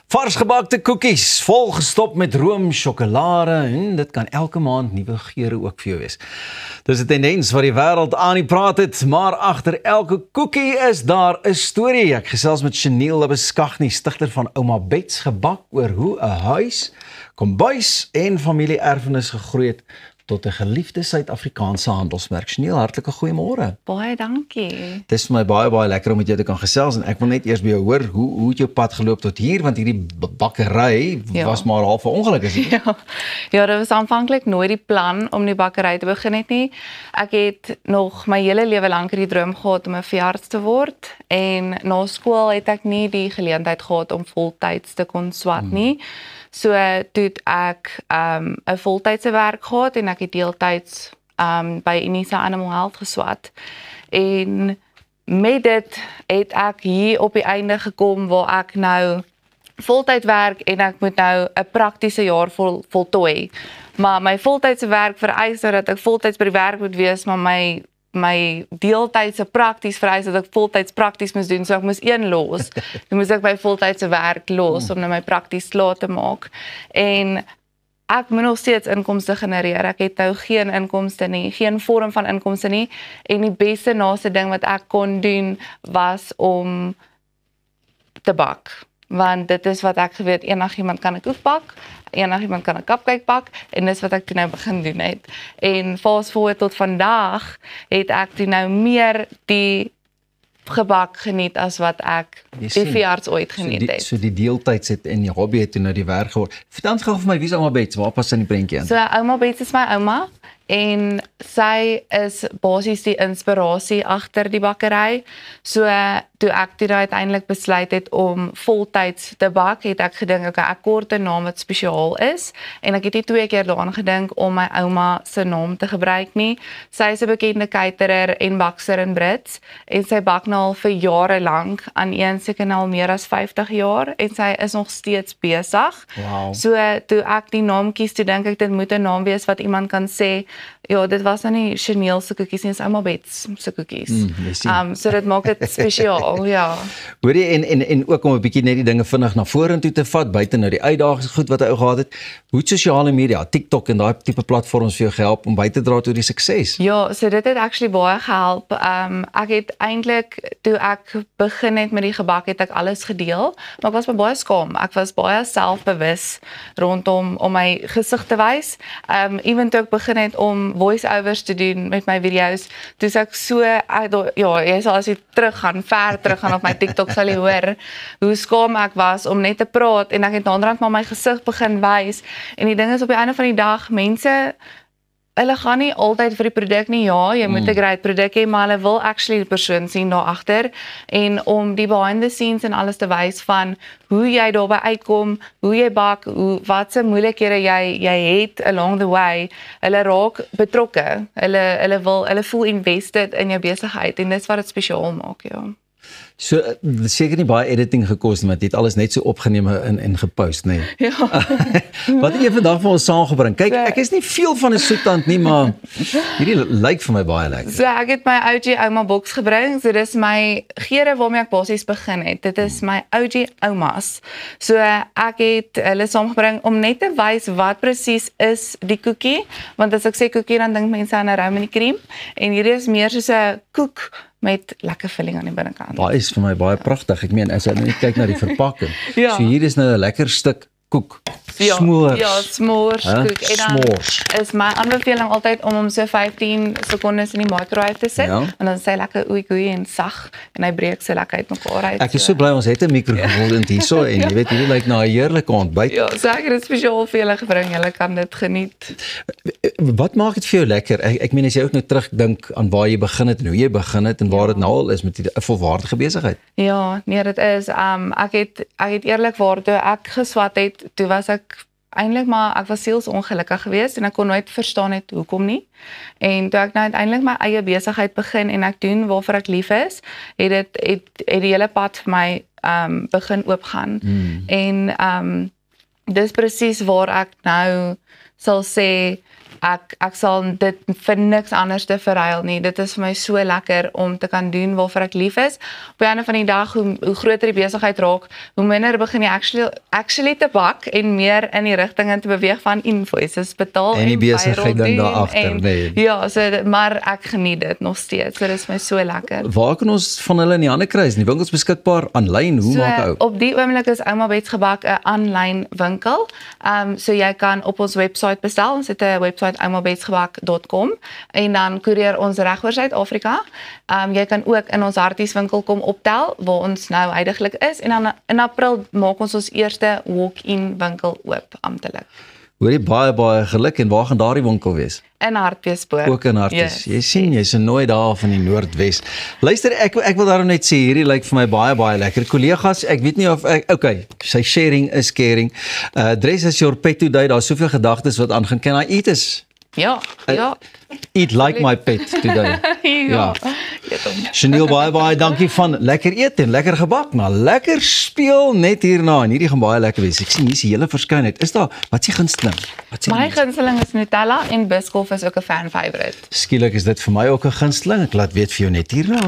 Varsgebakte koekies, volgestop met room, sjokolade en dit kan elke maand nuwe geure ook vir jou wees. Dis 'n tendens wat die wêreld aan die praat het, maar agter elke koekie is daar 'n storie. Ek gesels met Chanel Labeskagni, stigter van Ouma Bets gebak oor hoe 'n huis, kombuis en familie-erfenis gegroei het tot 'n geliefde Suid-Afrikaanse handelsmerk. Chanel, hartlike goeiemôre. Baie dankie. Dit is vir my baie lekker om met jou te kan gesels en ek wil net eers by jou hoor, hoe het jou pad geloop tot hier, want hierdie bakkery was maar half 'n ongeluk is nie? Ja, dit was aanvanklik nooit die plan om die bakkery te begin het nie. Ek het nog my hele lewe lank die droom gehad om 'n veearts te word en na skool het ek nie die geleentheid gehad om voltyds te kon swat nie. So toe het ek 'n voltydse werk gehad en ek het deeltyds by Unisa Animal Health geswat. En met dit het ek hier op die einde gekom waar ek nou voltyd werk en ek moet nou 'n praktiese jaar voltooi. Maar my voltydse werk vereis dat ek voltyds by die werk moet wees, maar my deeltydse prakties vereis dat ek voltyds prakties moes doen, so ek moes een los. Dan moes ek my voltydse werk los om nou my prakties klaar te maak. En ek moet nog steeds inkomste genereer. Ek het nou geen inkomste nie, geen vorm van inkomste nie. En die beste naaste ding wat ek kon doen was om te bak. Want dit is wat ek geweet, enigiemand kan 'n koek bak, enigiemand kan 'n cupcake bak en dis wat ek toe nou begin doen het. En fast forward tot vandag het ek toe nou meer die gebak geniet as wat ek die veearts ooit geniet het. So die deeltyds het en die hobby het toe nou die werk geword. Vertel ons gou vir my, wie is Ouma Bets? Waar pas in die prentjie in? So Ouma Bets is my ouma en sy is basies die inspirasie agter die bakkery. So toe ek toe uiteindelik besluit het om voltyds te bak, het ek gedink ek kort 'n naam wat spesiaal is en ek het nie 2 keer daaraan gedink om my ouma se naam te gebruik nie. Sy is 'n bekende caterer en bakser in Brits en sy bak nou al vir jare lank, aan een seker nou al meer as 50 jaar en sy is nog steeds besig. Wow. So toe ek die naam kies, toe dink ek dit moet 'n naam wees wat iemand kan sê, ja, dit was nou nie Chanel se koekies nie, dis Ouma Bets se koekies. So dit maak dit spesiaal, ja. Hoor jy, en ook om 'n bietjie net die dinge vinnig na vorentoe te vat, buite nou die uitdagings goed wat hy ou gehad het. Hoe het sosiale media, TikTok en daai tipe platforms vir jou gehelp om by te dra tot die sukses? Ja, so dit het actually baie gehelp. Ek het eintlik, toe ek begin het met die gebak, het ek alles gedeel, maar ek was baie skaam. Ek was baie selfbewus rondom om my gesig te wys. Even toe ek begin het om voice-overs te doen met my video's, toe ek so, ja, jy sal as jy ver teruggaan op my TikTok sal jy hoor hoe skaam ek was om net te praat en ek het naderhand maar my gesig begin wys en die ding is op die einde van die dag, mense hulle gaan nie altyd vir die produk nie, ja, jy moet 'n great produk hê, maar hulle wil actually die persoon sien daar agter en om die behind the scenes en alles te wys van hoe jy daarby uitkom, hoe jy bak, wat se moeilikhede jy het along the way, hulle raak betrokke, hulle voel invested in jou besigheid en dis wat dit spesiaal maak, ja. So, seker nie baie editing gekos nie, want jy het alles net so opgeneem en gepost, nee. Ja. Wat het jy vandag vir ons saamgebring? Kyk, ek is nie veel van 'n soetant nie, maar hierdie lyk vir my baie lekker. So ek het my OG ouma boks gebring, so dis my geure waarmee ek basies begin het. Dit is my OG oumas. So ek het hulle saamgebring om net te wys wat presies is die koekie, want as ek sê koekie dan dink mense aan 'n room en 'n cream en hierdie is meer soos 'n koek met lekker vulling aan die binnekant. Daai is vir my baie pragtig. Ek meen, as jy net kyk na die verpakking. Ja. So hier is nou 'n lekker stuk koek. Ja, Smoors. Ja, s'mores koek. En dan S'mores. is my aanbeveling altyd om hom so 15 sekondes in die microwave te sit. Ja. En dan sê hy lekker oei en sag en hy breek so lekker uit mekaar uit. Ek is so bly ons het 'n microfoon hierso en jy weet, hierdie lyk na 'n heerlike ontbyt. Ja, seker dit spesiaal vir julle gebring. Julle kan dit geniet. Wat maak dit vir jou lekker? Ek meen as jy ook nou terugdink aan waar jy begin het en hoe jy begin het en waar dit nou al is met 'n volwaardige besigheid. Ja, nee, dit is ek het eerlikwaar toe ek geswat het, toe was ek eintlik maar ek was sielsongelukkig geweest en ek kon nooit verstaan het hoekom nie. En toe ek nou uiteindelik my eie besigheid begin en ek doen waarvoor ek lief is, het die hele pad vir my begin oopgaan. En dis presies waar ek nou sal sê ek sal dit vir niks anders te verruil nie. Dit is vir my so lekker om te kan doen waarvoor ek lief is. Op die einde van die dag, hoe groter die besigheid raak, hoe minder begin jy actually te bak en meer in die rigting in te beweeg van invoices betaal en die besigheid dan daar agter, nee. Ja, maar ek geniet dit nog steeds. So dit is my so lekker. Waar kan ons van hulle in die hande kry? Is die winkels beskikbaar aanlyn? Hoe maak ou? Op die oomblik is Ouma Bets Gebak 'n aanlyn winkel. So jy kan op ons webwerf bestel. Ons het 'n webwerf oumabetsgebak.com en dan koerier ons reg oor Suid-Afrika. Jy kan ook in ons Harties winkel kom optel waar ons nou huidiglik is en dan in April maak ons eerste walk-in winkel oop amptelik. Hoorie baie geluk en waar gaan daardie winkel wees? In Hartbeespoort. Ook in Harties. Yes. Jy sien, jy's nooit daar van die Noordwes. Luister, ek wil daarom net sê, hierdie lyk vir my baie lekker. Kollegas, ek weet nie of okay, sy sharing is caring. Dress as your pet today, daar's soveel gedagtes wat aangaan. Can I eat this? Ja. Eat like my pet today. Ja. Chanel, baie dankie van lekker eet en lekker gebak, maar lekker speel net hierna en hierdie gaan baie lekker wees. Ek sien hier is die hele verskynheid. Is daar, wat is die gunsteling? My gunsteling is Nutella en Biscoff is ook 'n fan favorite. Skielik is dit vir my ook 'n gunsteling. Ek laat weet vir jou net hierna.